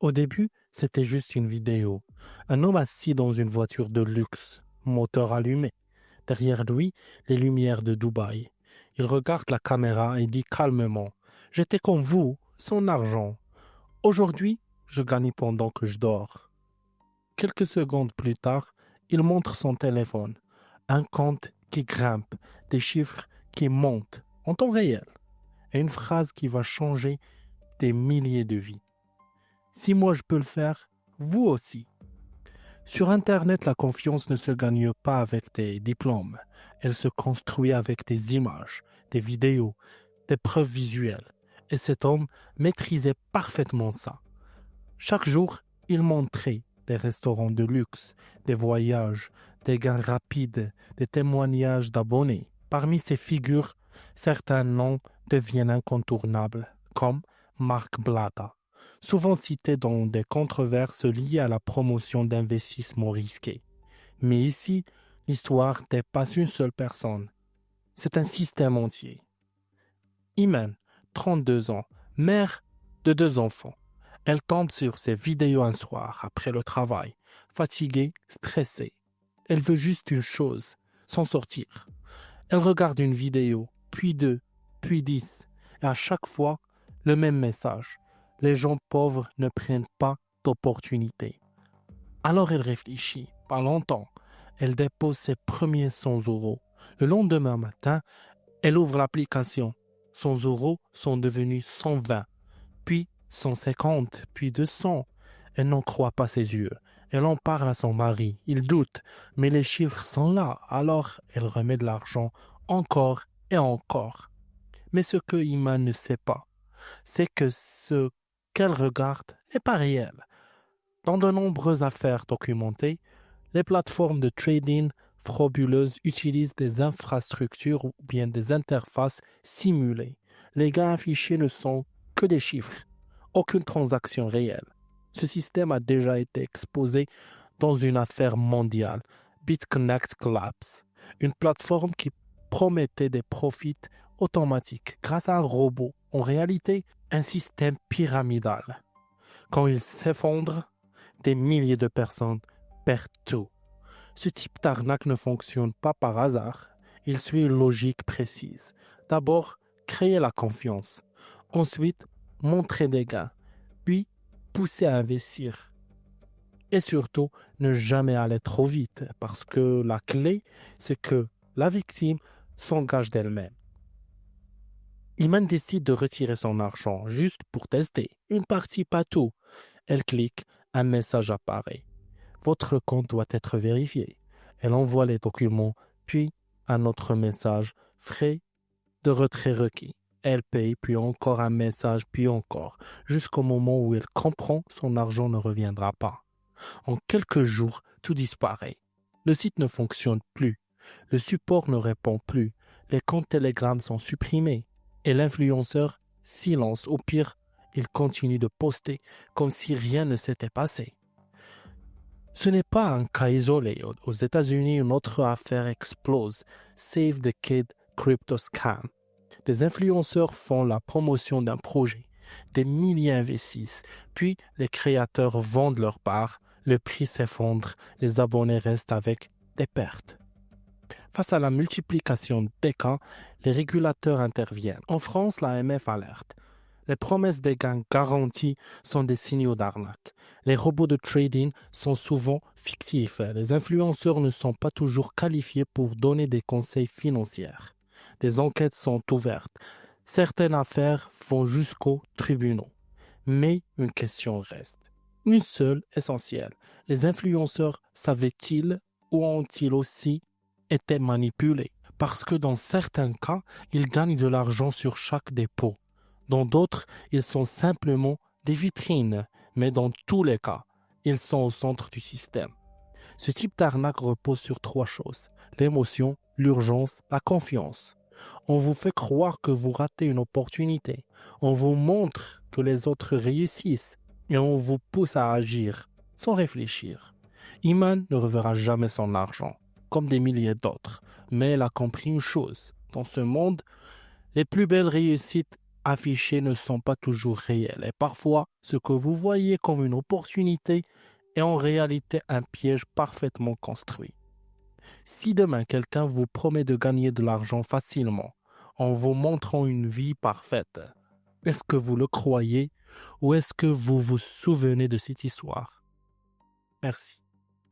Au début, c'était juste une vidéo. Un homme assis dans une voiture de luxe, moteur allumé. Derrière lui, les lumières de Dubaï. Il regarde la caméra et dit calmement: J'étais comme vous, sans argent. Aujourd'hui, je gagne pendant que je dors. Quelques secondes plus tard, il montre son téléphone. Un compte qui grimpe, des chiffres qui montent en temps réel. Et une phrase qui va changer des milliers de vies. Si moi je peux le faire, vous aussi. Sur Internet, la confiance ne se gagne pas avec des diplômes. Elle se construit avec des images, des vidéos, des preuves visuelles. Et cet homme maîtrisait parfaitement ça. Chaque jour, il montrait des restaurants de luxe, des voyages, des gains rapides, des témoignages d'abonnés. Parmi ces figures, certains noms deviennent incontournables, comme Mark Blatta, souvent cité dans des controverses liées à la promotion d'investissements risqués. Mais ici, l'histoire dépasse une seule personne. C'est un système entier. Iman, 32 ans, mère de 2 enfants. Elle tombe sur ses vidéos un soir, après le travail, fatiguée, stressée. Elle veut juste une chose, s'en sortir. Elle regarde une vidéo, puis deux, puis 10, et à chaque fois, le même message. Les gens pauvres ne prennent pas d'opportunités. Alors elle réfléchit, pas longtemps. Elle dépose ses premiers 100 euros. Le lendemain matin, elle ouvre l'application. 100 euros sont devenus 120, puis 150, puis 200. Elle n'en croit pas ses yeux. Elle en parle à son mari. Il doute, mais les chiffres sont là. Alors, elle remet de l'argent encore et encore. Mais ce que Iman ne sait pas, c'est que ce qu'elle regarde n'est pas réel. Dans de nombreuses affaires documentées, les plateformes de trading frauduleuses utilisent des infrastructures ou bien des interfaces simulées. Les gains affichés ne sont que des chiffres, aucune transaction réelle. Ce système a déjà été exposé dans une affaire mondiale, BitConnect Collapse, une plateforme qui promettait des profits automatiques grâce à un robot, en réalité un système pyramidal. Quand il s'effondre, des milliers de personnes perdent tout. Ce type d'arnaque ne fonctionne pas par hasard. Il suit une logique précise. D'abord, créer la confiance. Ensuite, montrer des gains. Puis, pousser à investir. Et surtout, ne jamais aller trop vite, parce que la clé, c'est que la victime s'engage d'elle-même. Iman décide de retirer son argent juste pour tester. Une partie, pas tout. Elle clique, un message apparaît. Votre compte doit être vérifié. Elle envoie les documents, puis un autre message, frais de retrait requis. Elle paye, puis encore un message, puis encore, jusqu'au moment où elle comprend son argent ne reviendra pas. En quelques jours, tout disparaît. Le site ne fonctionne plus. Le support ne répond plus. Les comptes Telegram sont supprimés. Et l'influenceur silence. Au pire, il continue de poster comme si rien ne s'était passé. Ce n'est pas un cas isolé. Aux États-Unis, une autre affaire explose. Save the Kid Crypto Scam. Des influenceurs font la promotion d'un projet. Des milliers investissent. Puis, les créateurs vendent leur part. Le prix s'effondre. Les abonnés restent avec des pertes. Face à la multiplication des cas, les régulateurs interviennent. En France, l'AMF alerte. Les promesses des gains garantis sont des signaux d'arnaque. Les robots de trading sont souvent fictifs. Les influenceurs ne sont pas toujours qualifiés pour donner des conseils financiers. Des enquêtes sont ouvertes. Certaines affaires vont jusqu'aux tribunaux. Mais une question reste. Une seule essentielle. Les influenceurs savaient-ils ou ont-ils aussi été manipulés? Parce que dans certains cas, ils gagnent de l'argent sur chaque dépôt. Dans d'autres, ils sont simplement des vitrines, mais dans tous les cas, ils sont au centre du système. Ce type d'arnaque repose sur 3 choses: l'émotion, l'urgence, la confiance. On vous fait croire que vous ratez une opportunité. On vous montre que les autres réussissent et on vous pousse à agir sans réfléchir. Iman ne reverra jamais son argent, comme des milliers d'autres, mais elle a compris une chose. Dans ce monde, les plus belles réussites affichés ne sont pas toujours réels et parfois ce que vous voyez comme une opportunité est en réalité un piège parfaitement construit. Si demain quelqu'un vous promet de gagner de l'argent facilement en vous montrant une vie parfaite, est-ce que vous le croyez ou est-ce que vous vous souvenez de cette histoire? Merci.